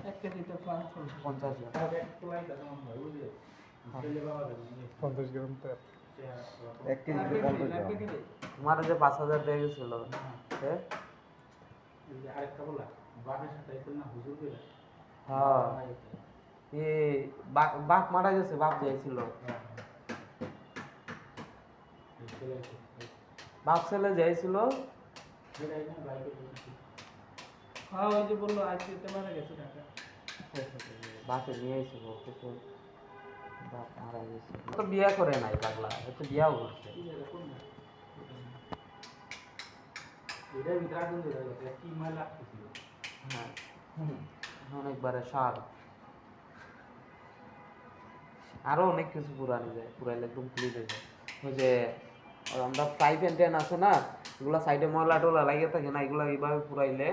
এক কেজিতে 50 গ্রাম। আর এক পোলাই তো আমার হয় বুঝলে ছেলে বাবা দেন 50 গ্রাম তেল। 1 কেজিতে 50 গ্রাম। তোমার যে 5,000 দিয়ে গেছিল হ্যাঁ আরেকটা বলা বাপের সাথে আইছিল না হুজুর কইরা হ্যাঁ এই বাপ মারা গেছে, বাপ যাইছিল, বাপ ছেলে যাইছিল। হ্যাঁ ওই যে বললো আইসিতে মারা গেছে ঢাকা বাপে নিয়ে আইছিল কিছু, বাপ মারা গেছে তো বিয়া করে নাই পাগলা, তো বিয়াও করছে। এটার ভিতরে আগুন ধরে গেছে কি মাল লাগতেছিল হ্যাঁ অনেকবারে সার আরো অনেক কিছু পুরানি যায়, পুরাইলে একদম ক্লিন হয়ে যায়। ওই যে আমরা ফ্রাই প্যান ট্যান আছে না, এগুলো সাইডে ময়লা টলা লাগিয়ে থাকে না, এগুলো এইভাবে পুরাইলে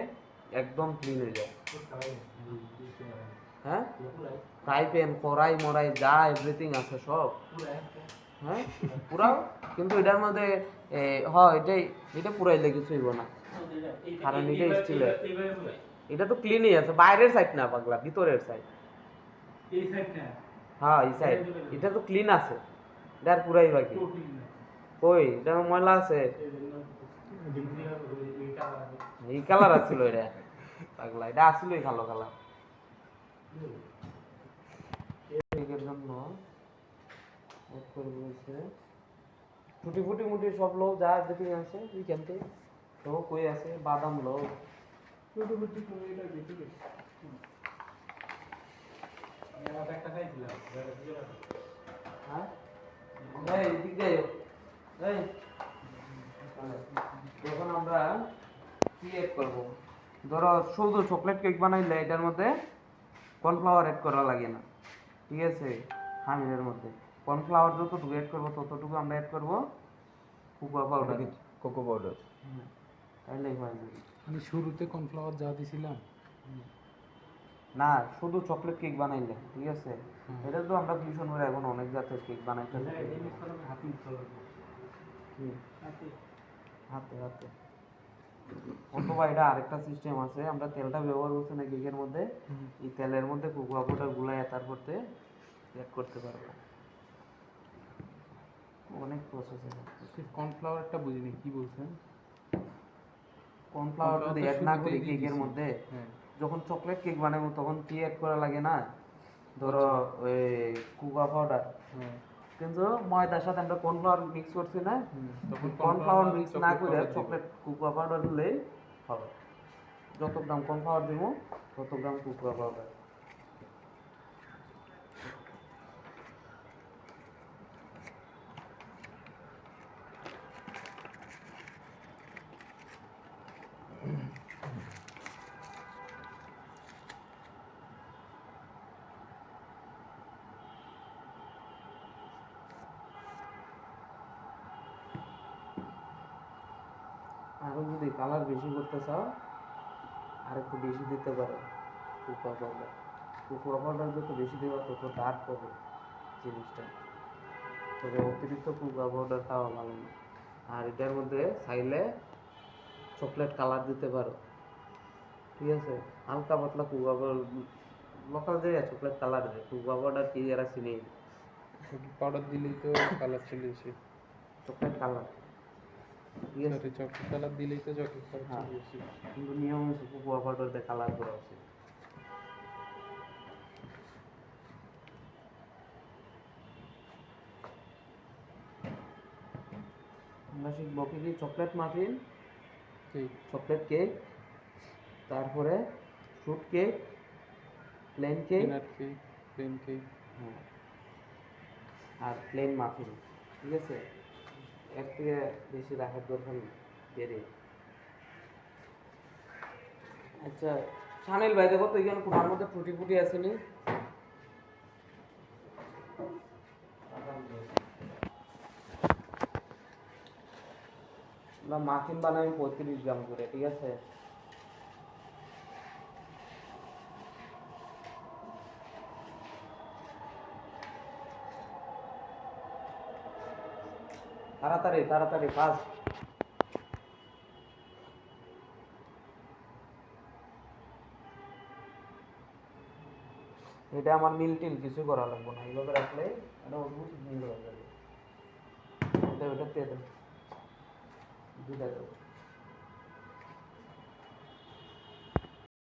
একদম ক্লিন হয়ে যায়। হ্যাঁ ফ্রাই প্যান কড়াই মড়াই যা এভরিথিং আছে সব হ্যাঁ পুরাও, কিন্তু এটার মধ্যে হয় এটাই, এটা পুরাইলে কিছু হইব না, কারণ এটা স্টিলের। এটা তো ক্লিনই আছে, বাইরের সাইড না পাগলা, ভিতরের সাইড। এই সাইড না হ্যাঁ এই সাইড, এটা তো ক্লিন আছে, এটা আর পুরাই বাকি। কই এটা ময়লা আছে, এই কালার আছিল এটা পাগলা, এটা আসলেই কালো কালার। এর জন্য ফুটি ফুটি মুটি সব লোক যা দেখে আছে ওইখান থেকে তো কই আছে বাদাম লোক ছোট বুদ্ধি তুমি এটা দেখে গেছি আমি একটা খাইছিলাম হ্যাঁ এই দিক দিয়ে এই যখন আমরা কি এড করবো, ধরো শুধু চকলেট কেক বানাইলে এটার মধ্যে কর্নফ্লাওয়ার এড করা লাগে না, ঠিক আছে? খামিরের মধ্যে কর্নফ্লাওয়ার যতটুকু এড করবো ততটুকু আমরা এড করবো কোকো পাউডার, কোকো পাউডার। তাইলেই হয় না। মানে শুরুতে কর্নফ্লাওয়ার যা দিছিলাম না শুধু চকলেট কেক বানাইলে ঠিক আছে, এটা তো আমরা ফিউশন করে এখন অনেক জাতের কেক বানাইতে হাতে হাতে। অথবা এটা আরেকটা সিস্টেম আছে, আমরা তেলটা ব্যবহার করছি না কেকের মধ্যে, এই তেলের মধ্যে কোকো পাউডার গুলাই তারপর অ্যাড করতে পারবো, অনেক প্রসেস আছে। কর্নফ্লাওয়ারটা বুঝিনি কি বলছেন। কর্নফ্লাওয়ার যদি অ্যাড না করি কেকের মধ্যে, হ্যাঁ যখন চকলেট কেক বানাবো তখন কি অ্যাড করা লাগে না, ধরো ওই কোকো পাউডার, কিন্তু ময়দার সাথে আমরা কর্নফ্লাওয়ার মিক্স করছি না, তখন কর্নফ্লাওয়ার মিক্স না করে চকলেট কোকো পাউডার দিলেই হবে। যত গ্রাম কর্নফ্লাওয়ার দিব তত গ্রাম কোকো পাউডার। এখন যদি কালার বেশি করতে চাও আর একটু বেশি দিতে পারো কোকো পাউডার। কোকো পাউডার যত বেশি দেওয়া তত ডার্ক হবে জিনিসটা, তবে অতিরিক্ত কোকো পাউডার খাওয়া ভালো না। আর এটার মধ্যে চাইলে চকলেট কালার দিতে পারো, ঠিক আছে? হালকা পাতলা কোকো পাউডার, লোকাল যে চকলেট কালার দেয়, কোকো পাউডার কি এরা চিনি, পাউডার দিলেই তো কালার চলে আসে। চকলেট কালার, ঠিক আছে? চকলেট কালার দিলেই তো চকলেট কালার হ্যাঁ চলে আসে। কিন্তু নিয়ম হচ্ছে কোকো পাউডার দিয়ে কালার করা উচিত। আমরা শিখবো কি কি, চকলেট মাফিন, ঠিক চকলেট কেক, তারপরে fruit cake, plane cake, peanut cake, plane cake. হ্যাঁ আর প্লেন মাফিন, ঠিক আছে? এর থেকে বেশি রাখার দরকার নেই বেড়ে। আচ্ছা সানিল ভাই দেখো তো এখানে কোনার মধ্যে টুটি ফুটি আসেনি, আমরা মাফিন বানাই 35 গ্রাম করে, ঠিক আছে? তাড়াতাড়ি তাড়াতাড়ি ফাস্ট। এটা আমার মিল টিল কিছু করা লাগবে না, এইভাবে রাখলে এটা অদ্ভুত মিল হয়ে যাবে। এটা দিয়ে দেন, দুইটা দেবো।